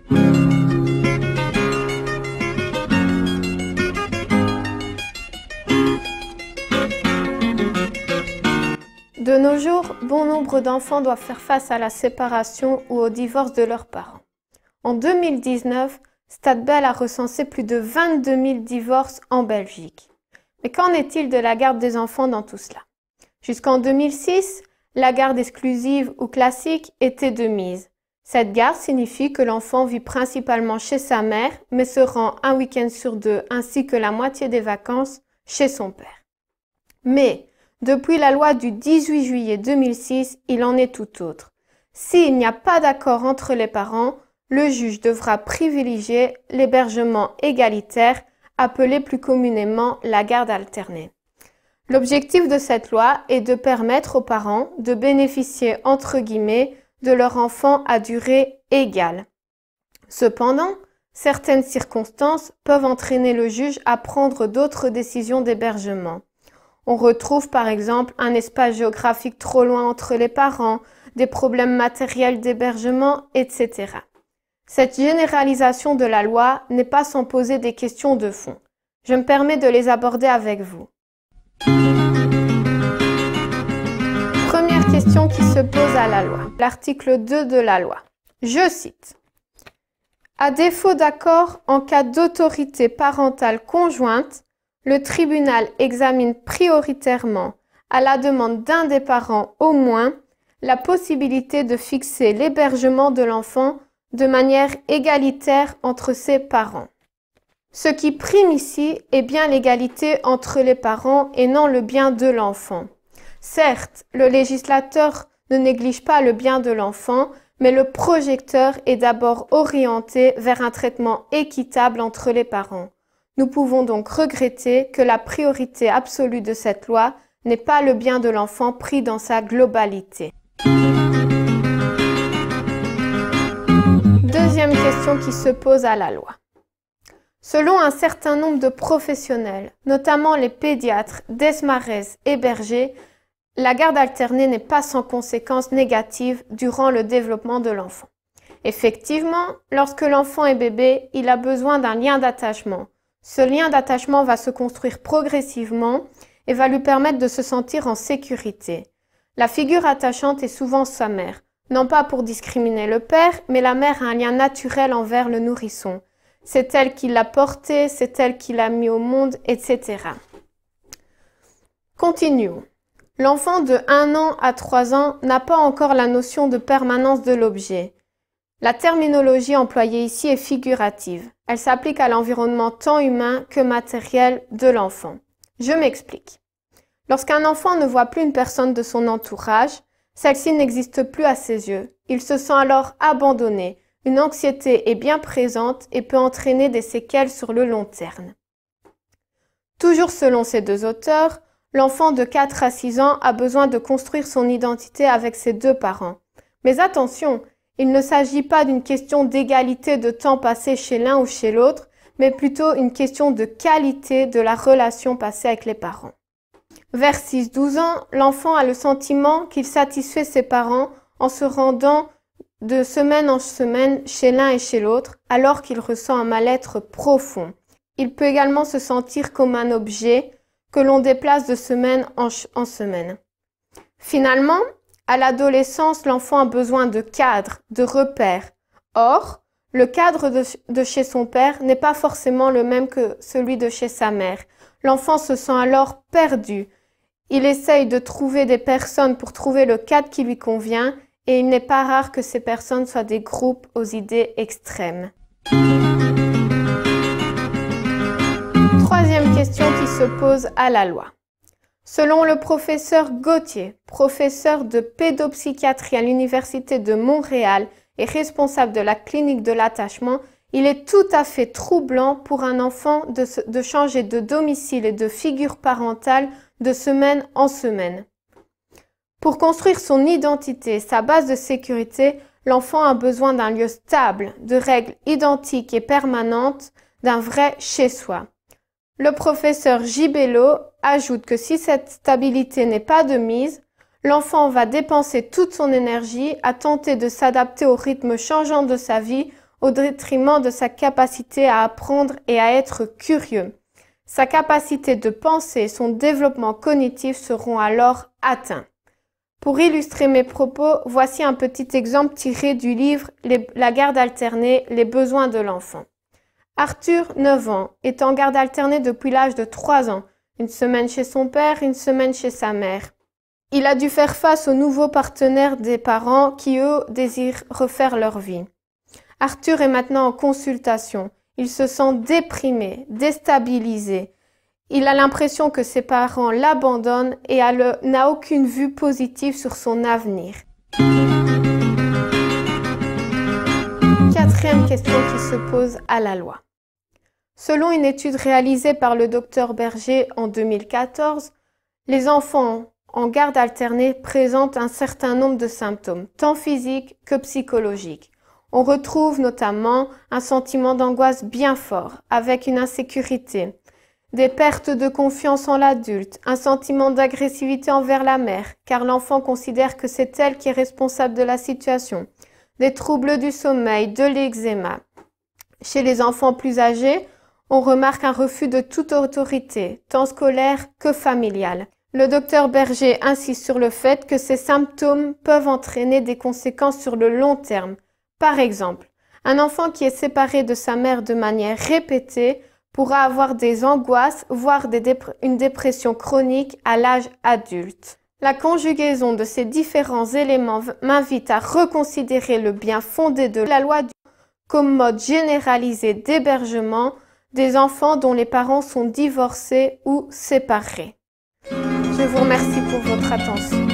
De nos jours, bon nombre d'enfants doivent faire face à la séparation ou au divorce de leurs parents. En 2019, Statbel a recensé plus de 22 000 divorces en Belgique. Mais qu'en est-il de la garde des enfants dans tout cela? Jusqu'en 2006, la garde exclusive ou classique était de mise. Cette garde signifie que l'enfant vit principalement chez sa mère, mais se rend un week-end sur 2 ainsi que la moitié des vacances chez son père. Mais, depuis la loi du 18 juillet 2006, il en est tout autre. S'il n'y a pas d'accord entre les parents, le juge devra privilégier l'hébergement égalitaire, appelé plus communément la garde alternée. L'objectif de cette loi est de permettre aux parents de bénéficier entre guillemets de leur enfant à durée égale. Cependant, certaines circonstances peuvent entraîner le juge à prendre d'autres décisions d'hébergement. On retrouve par exemple un espace géographique trop loin entre les parents, des problèmes matériels d'hébergement, etc. Cette généralisation de la loi n'est pas sans poser des questions de fond. Je me permets de les aborder avec vous. Première question qui se pose à la loi. L'article 2 de la loi. Je cite. À défaut d'accord en cas d'autorité parentale conjointe, le tribunal examine prioritairement, à la demande d'un des parents au moins, la possibilité de fixer l'hébergement de l'enfant de manière égalitaire entre ses parents. Ce qui prime ici est bien l'égalité entre les parents et non le bien de l'enfant. Certes, le législateur ne néglige pas le bien de l'enfant, mais le projecteur est d'abord orienté vers un traitement équitable entre les parents. Nous pouvons donc regretter que la priorité absolue de cette loi n'est pas le bien de l'enfant pris dans sa globalité. Deuxième question qui se pose à la loi. Selon un certain nombre de professionnels, notamment les pédiatres, desmarès et bergers, la garde alternée n'est pas sans conséquences négatives durant le développement de l'enfant. Effectivement, lorsque l'enfant est bébé, il a besoin d'un lien d'attachement. Ce lien d'attachement va se construire progressivement et va lui permettre de se sentir en sécurité. La figure attachante est souvent sa mère, non pas pour discriminer le père, mais la mère a un lien naturel envers le nourrisson. C'est elle qui l'a porté, c'est elle qui l'a mis au monde, etc. Continuons. L'enfant de 1 an à 3 ans n'a pas encore la notion de permanence de l'objet. La terminologie employée ici est figurative. Elle s'applique à l'environnement tant humain que matériel de l'enfant. Je m'explique. Lorsqu'un enfant ne voit plus une personne de son entourage, celle-ci n'existe plus à ses yeux. Il se sent alors abandonné. Une anxiété est bien présente et peut entraîner des séquelles sur le long terme. Toujours selon ces deux auteurs, l'enfant de 4 à 6 ans a besoin de construire son identité avec ses deux parents. Mais attention, il ne s'agit pas d'une question d'égalité de temps passé chez l'un ou chez l'autre, mais plutôt une question de qualité de la relation passée avec les parents. Vers 6-12 ans, l'enfant a le sentiment qu'il satisfait ses parents en se rendant de semaine en semaine chez l'un et chez l'autre, alors qu'il ressent un mal-être profond. Il peut également se sentir comme un objet que l'on déplace de semaine en semaine. Finalement, à l'adolescence, l'enfant a besoin de cadre, de repères. Or, le cadre de chez son père n'est pas forcément le même que celui de chez sa mère. L'enfant se sent alors perdu. Il essaye de trouver des personnes pour trouver le cadre qui lui convient et il n'est pas rare que ces personnes soient des groupes aux idées extrêmes. Troisième question qui se pose à la loi. Selon le professeur Gauthier, professeur de pédopsychiatrie à l'Université de Montréal et responsable de la clinique de l'attachement, il est tout à fait troublant pour un enfant de changer de domicile et de figure parentale de semaine en semaine. Pour construire son identité, sa base de sécurité, l'enfant a besoin d'un lieu stable, de règles identiques et permanentes, d'un vrai chez-soi. Le professeur Gibello ajoute que si cette stabilité n'est pas de mise, l'enfant va dépenser toute son énergie à tenter de s'adapter au rythme changeant de sa vie au détriment de sa capacité à apprendre et à être curieux. Sa capacité de penser et son développement cognitif seront alors atteints. Pour illustrer mes propos, voici un petit exemple tiré du livre La garde alternée, les besoins de l'enfant. Arthur, 9 ans, est en garde alternée depuis l'âge de 3 ans, une semaine chez son père, une semaine chez sa mère. Il a dû faire face aux nouveaux partenaires des parents qui, eux, désirent refaire leur vie. Arthur est maintenant en consultation. Il se sent déprimé, déstabilisé. Il a l'impression que ses parents l'abandonnent et n'a aucune vue positive sur son avenir. Quatrième question qui se pose à la loi. Selon une étude réalisée par le Dr Berger en 2014, les enfants en garde alternée présentent un certain nombre de symptômes, tant physiques que psychologiques. On retrouve notamment un sentiment d'angoisse bien fort, avec une insécurité, des pertes de confiance en l'adulte, un sentiment d'agressivité envers la mère, car l'enfant considère que c'est elle qui est responsable de la situation, des troubles du sommeil, de l'eczéma. Chez les enfants plus âgés, on remarque un refus de toute autorité, tant scolaire que familiale. Le docteur Berger insiste sur le fait que ces symptômes peuvent entraîner des conséquences sur le long terme. Par exemple, un enfant qui est séparé de sa mère de manière répétée pourra avoir des angoisses, voire une dépression chronique à l'âge adulte. La conjugaison de ces différents éléments m'invite à reconsidérer le bien fondé de la loi comme mode généralisé d'hébergement des enfants dont les parents sont divorcés ou séparés. Je vous remercie pour votre attention.